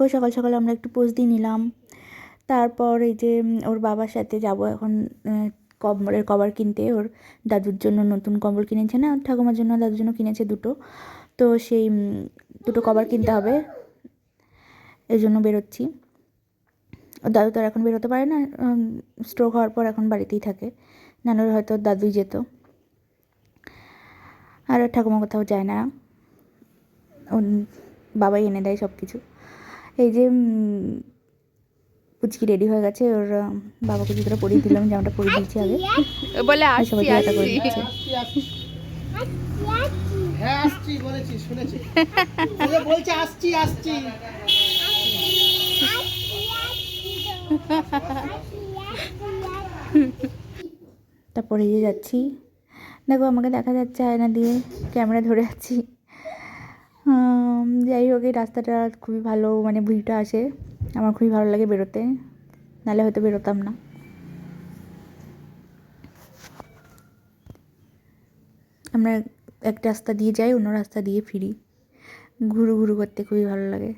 ওই সকাল সকাল আমরা একটু পোজ দিয়ে নিলাম। তারপর এই যে ওর বাবার সাথে যাব এখন কম্বলের কভার কিনতে। ওর দাদুর জন্য নতুন কম্বল কিনেছে না, ঠাকুমার জন্য দাদুর জন্য কিনেছে দুটো, তো সেই দুটো কভার কিনতে হবে, এই জন্য বেরোচ্ছি। ওর দাদু তো আর এখন বেরোতে পারে না, স্ট্রোক হওয়ার পর এখন বাড়িতেই থাকে, নানুর হয়তো দাদুই যেত, আর ঠাকুমা কোথাও যায় না, ওর বাবাই এনে দেয় সব কিছু। এই যে পুচকি রেডি হয়ে গেছে, ওর বাবাকে জুতোটা পরিয়ে দিলাম, জামাটা পরিয়ে দিয়েছি আগে, বলে সবাই টাটা করে দিচ্ছে। হ্যাঁ আসছি বলেছি, শুনেছি বলছে আসছি আসছি। তারপরে এই যে যাচ্ছি, দেখো আমাকে দেখা যাচ্ছে আয়না দিয়ে, ক্যামেরা ধরে আছি। যাই হোক, এই রাস্তাটা খুবই ভালো, মানে ভিউটা আসে, আমার খুবই ভালো লাগে বেরোতে, নাহলে হয়তো বেরোতাম না। আমরা এক রাস্তা দিয়ে যাই, অন্য রাস্তা দিয়ে ফিরি, ঘুরু ঘুরু করতে খুবই ভালো লাগে।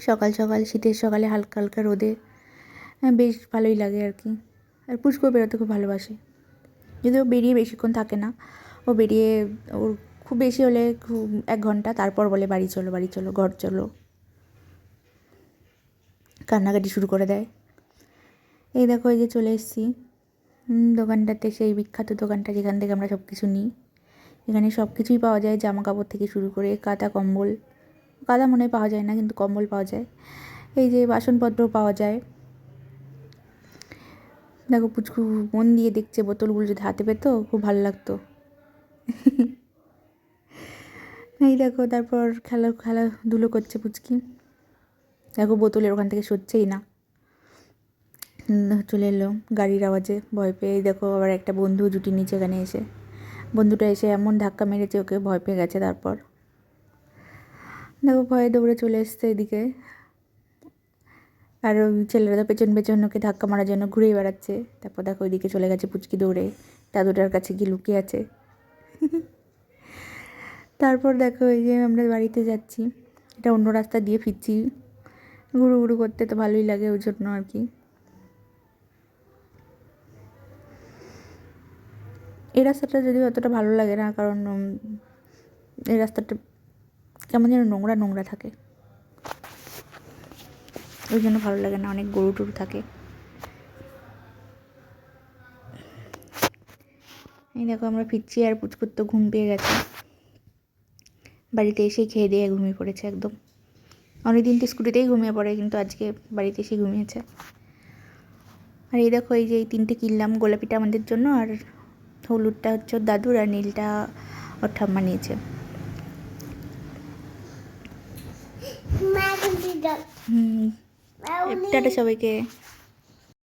সকাল সকাল, শীতের সকালে হালকা হালকা রোদে বেশ ভালোই লাগে আর কি। আর পুচকু বেরোতে খুব ভালোবাসে, যদিও বেরিয়ে বেশিক্ষণ থাকে না, ও বেরিয়ে ওর খুব বেশি হলে খুব 1 ঘন্টা, তারপর বলে বাড়ি চলো বাড়ি চলো, ঘর চলো, কান্নাকাটি শুরু করে দেয়। এই দেখো, এই যে চলে এসেছি দোকানটাতে, সেই বিখ্যাত দোকানটা যেখান থেকে আমরা সব কিছু নিই। এখানে সব কিছুই পাওয়া যায়, জামা কাপড় থেকে শুরু করে কাঁথা কম্বল, কাঁথা মনে হয় পাওয়া যায় না, কিন্তু কম্বল পাওয়া যায়। এই যে বাসনপত্রও পাওয়া যায়। দেখো পুচকু মন দিয়ে দেখছে, বোতলগুলো যদি হাতে পেতো খুব ভালো লাগতো। এই দেখো, তারপর খেলাধুলো করছে পুচকি, দেখো বোতলের ওখান থেকে সরছেই না, চলে এলো গাড়ির আওয়াজে ভয় পেয়ে। দেখো আবার একটা বন্ধু জুটি নিচে এখানে এসে, বন্ধুটা এসে এমন ধাক্কা মেরেছে ওকে, ভয় পেয়ে গেছে। তারপর দেখো ভয়ে দৌড়ে চলে এসছে এদিকে, আর ওই ছেলেরা তো পেছন পেছন ওকে ধাক্কা মারার জন্য ঘুরেই বেড়াচ্ছে। তারপর দেখো ওইদিকে চলে গেছে পুচকি দৌড়ে, দাদুটার কাছে গিয়ে লুকিয়ে আছে। তারপর দেখো এই যে আমরা বাড়িতে যাচ্ছি, এটা অন্য রাস্তা দিয়ে ফিরছি, ঘুরু ঘুরু করতে তো ভালোই লাগে, ওই জন্য আর কি। এই রাস্তাটা যদিও অতটা ভালো লাগে না, কারণ এই রাস্তাটা কেমন যেন নোংরা নোংরা থাকে, ওই জন্য ভালো লাগে না, অনেক গরু টরু থাকে। এই দেখো আমরা ফিরছি, আর পুচকুর তো ঘুম পেয়ে গেছে, বাড়িতে এসেই খেয়ে দিয়ে ঘুমিয়ে পড়েছে একদম। অনেকদিন তো স্কুটিতেই ঘুমিয়ে পড়ে, কিন্তু আজকে বাড়িতে এসেই ঘুমিয়েছে। আর এই দেখো, এই যে এই 3টে কিনলাম, গোলাপিটা আমাদের জন্য, আর হলুদটা হচ্ছে ওর দাদুর, আর নীলটা ওর ঠাম্মা নিয়েছে। টাটা সবাইকে।